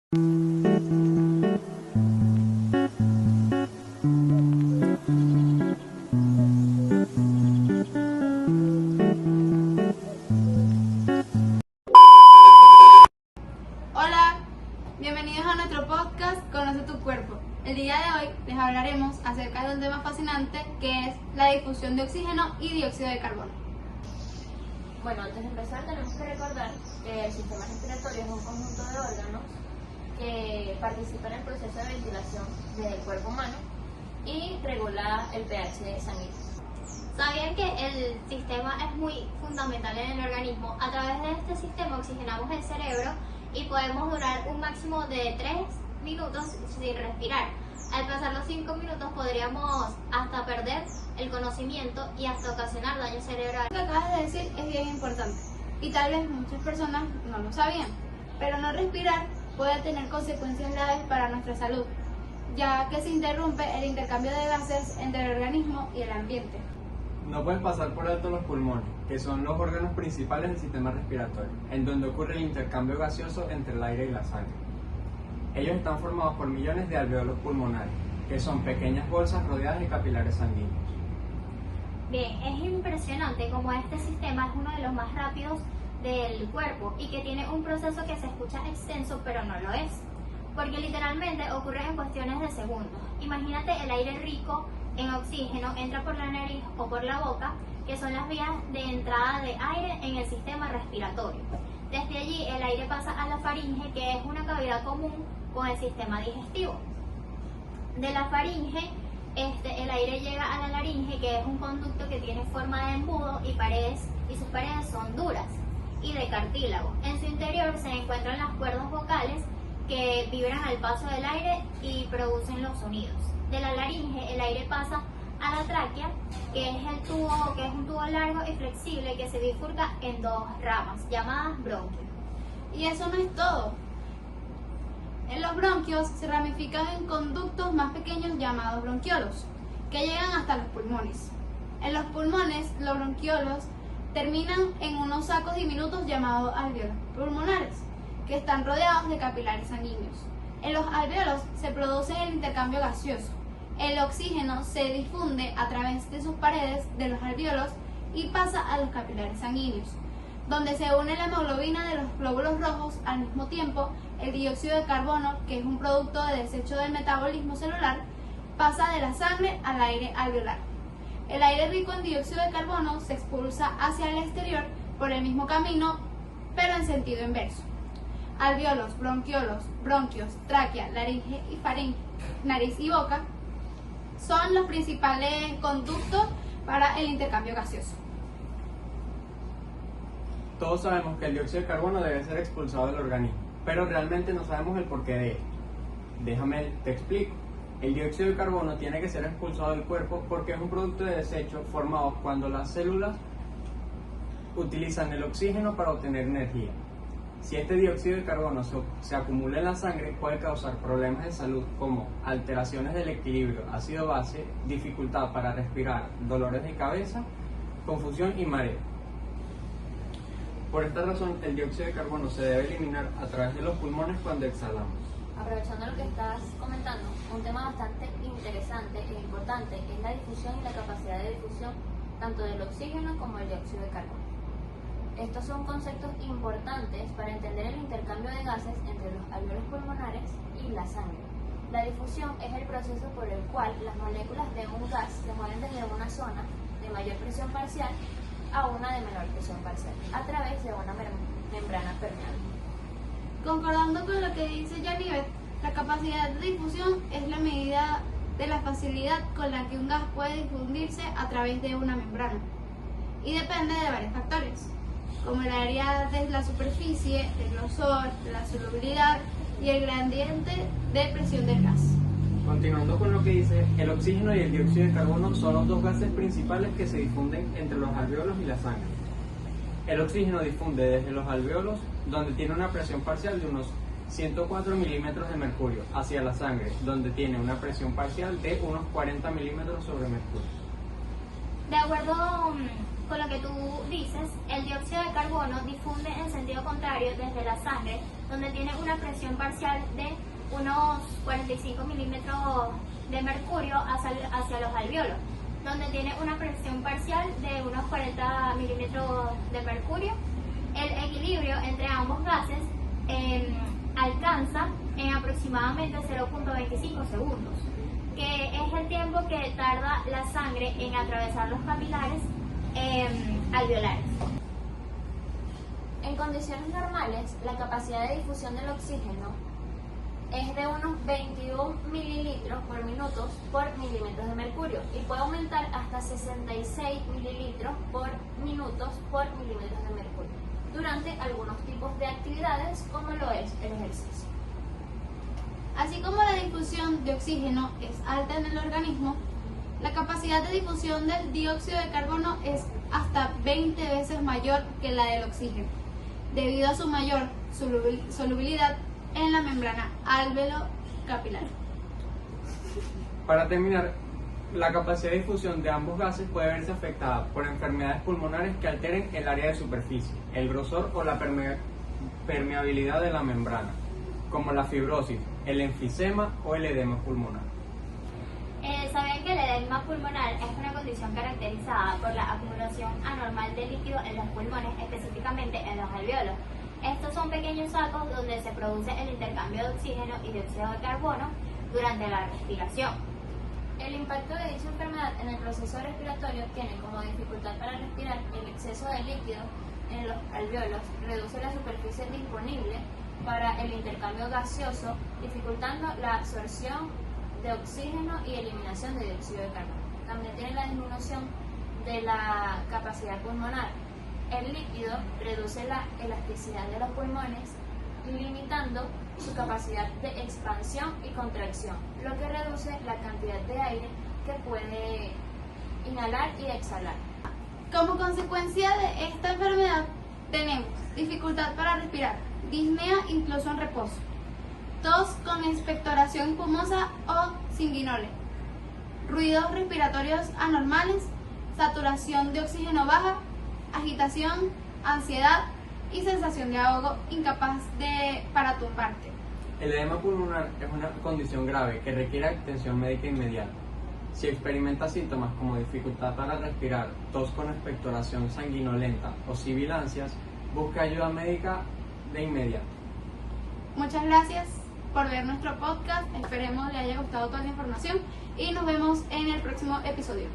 Hola, bienvenidos a nuestro podcast Conoce tu cuerpo. El día de hoy les hablaremos acerca de un tema fascinante que es la difusión de oxígeno y dióxido de carbono. Bueno, antes de empezar tenemos que recordar que el sistema respiratorio es un conjunto de órganos que participan en el proceso de ventilación del cuerpo humano y regula el pH sanguíneo. ¿Sabían que el sistema es muy fundamental en el organismo? A través de este sistema oxigenamos el cerebro y podemos durar un máximo de 3 minutos sin respirar. Al pasar los 5 minutos podríamos hasta perder el conocimiento y hasta ocasionar daño cerebral. Lo que acabas de decir es bien importante y tal vez muchas personas no lo sabían, pero no respirar puede tener consecuencias graves para nuestra salud, ya que se interrumpe el intercambio de gases entre el organismo y el ambiente. No puedes pasar por alto los pulmones, que son los órganos principales del sistema respiratorio, en donde ocurre el intercambio gaseoso entre el aire y la sangre. Ellos están formados por millones de alveolos pulmonares, que son pequeñas bolsas rodeadas de capilares sanguíneos. Bien, es impresionante como este sistema es uno de los más rápidos del cuerpo y que tiene un proceso que se escucha extenso, pero no lo es, porque literalmente ocurre en cuestiones de segundos. Imagínate el aire rico en oxígeno entra por la nariz o por la boca, que son las vías de entrada de aire en el sistema respiratorio. Desde allí el aire pasa a la faringe, que es una cavidad común con el sistema digestivo. De la faringe, el aire llega a la laringe, que es un conducto que tiene forma de embudo y sus paredes son duras y de cartílago. En su interior se encuentran las cuerdas vocales que vibran al paso del aire y producen los sonidos. De la laringe el aire pasa a la tráquea, que es un tubo largo y flexible que se bifurca en dos ramas llamadas bronquios. Y eso no es todo. En los bronquios se ramifican en conductos más pequeños llamados bronquiolos, que llegan hasta los pulmones. En los pulmones, los bronquiolos terminan en unos sacos diminutos llamados alvéolos pulmonares, que están rodeados de capilares sanguíneos. En los alvéolos se produce el intercambio gaseoso. El oxígeno se difunde a través de sus paredes de los alvéolos y pasa a los capilares sanguíneos, donde se une la hemoglobina de los glóbulos rojos. Al mismo tiempo, el dióxido de carbono, que es un producto de desecho del metabolismo celular, pasa de la sangre al aire alveolar. El aire rico en dióxido de carbono se expulsa hacia el exterior por el mismo camino, pero en sentido inverso. Alvéolos, bronquiolos, bronquios, tráquea, laringe y faringe, nariz y boca son los principales conductos para el intercambio gaseoso. Todos sabemos que el dióxido de carbono debe ser expulsado del organismo, pero realmente no sabemos el porqué de él. Te explico. El dióxido de carbono tiene que ser expulsado del cuerpo porque es un producto de desecho formado cuando las células utilizan el oxígeno para obtener energía. Si este dióxido de carbono se acumula en la sangre, puede causar problemas de salud como alteraciones del equilibrio ácido-base, dificultad para respirar, dolores de cabeza, confusión y mareo. Por esta razón, el dióxido de carbono se debe eliminar a través de los pulmones cuando exhalamos. Aprovechando lo que estás comentando, un tema bastante interesante e importante es la difusión y la capacidad de difusión tanto del oxígeno como del dióxido de carbono. Estos son conceptos importantes para entender el intercambio de gases entre los alvéolos pulmonares y la sangre. La difusión es el proceso por el cual las moléculas de un gas se mueven desde una zona de mayor presión parcial a una de menor presión parcial, a través de una membrana permeable. Concordando con lo que dice Janivet, la capacidad de difusión es la medida de la facilidad con la que un gas puede difundirse a través de una membrana y depende de varios factores, como el área de la superficie, el grosor, la solubilidad y el gradiente de presión del gas. Continuando con lo que dice, el oxígeno y el dióxido de carbono son los dos gases principales que se difunden entre los alvéolos y la sangre. El oxígeno difunde desde los alvéolos, donde tiene una presión parcial de unos 104 milímetros de mercurio, hacia la sangre, donde tiene una presión parcial de unos 40 milímetros sobre mercurio. De acuerdo con lo que tú dices, el dióxido de carbono difunde en sentido contrario desde la sangre, donde tiene una presión parcial de unos 45 milímetros de mercurio hacia los alvéolos, donde tiene una presión parcial de unos 40 milímetros de mercurio. El equilibrio entre ambos gases alcanza en aproximadamente 0.25 segundos, que es el tiempo que tarda la sangre en atravesar los capilares alveolares. En condiciones normales, la capacidad de difusión del oxígeno es de unos 21 mililitros por minuto por milímetros de mercurio y puede aumentar hasta 66 mililitros por minutos por milímetros de mercurio durante algunos tipos de actividades como lo es el ejercicio. Así como la difusión de oxígeno es alta en el organismo, la capacidad de difusión del dióxido de carbono es hasta 20 veces mayor que la del oxígeno, debido a su mayor solubilidad en la membrana alveolo-capilar. Para terminar, la capacidad de difusión de ambos gases puede verse afectada por enfermedades pulmonares que alteren el área de superficie, el grosor o la permeabilidad de la membrana, como la fibrosis, el enfisema o el edema pulmonar. ¿Sabían que el edema pulmonar es una condición caracterizada por la acumulación anormal de líquido en los pulmones, específicamente en los alvéolos? Estos son pequeños sacos donde se produce el intercambio de oxígeno y dióxido de carbono durante la respiración. El impacto de dicha enfermedad en el proceso respiratorio tiene como dificultad para respirar el exceso de líquido en los alvéolos, reduce la superficie disponible para el intercambio gaseoso, dificultando la absorción de oxígeno y eliminación de dióxido de carbono. También tiene la disminución de la capacidad pulmonar. El líquido reduce la elasticidad de los pulmones, limitando su capacidad de expansión y contracción, lo que reduce la cantidad de aire que puede inhalar y exhalar. Como consecuencia de esta enfermedad, tenemos dificultad para respirar, disnea incluso en reposo, tos con expectoración espumosa o sanguinole, ruidos respiratorios anormales, saturación de oxígeno baja, agitación, ansiedad y sensación de ahogo incapaz para tumbarte. El edema pulmonar es una condición grave que requiere atención médica inmediata. Si experimenta síntomas como dificultad para respirar, tos con expectoración sanguinolenta o sibilancias, busca ayuda médica de inmediato. Muchas gracias por ver nuestro podcast, esperemos le haya gustado toda la información y nos vemos en el próximo episodio.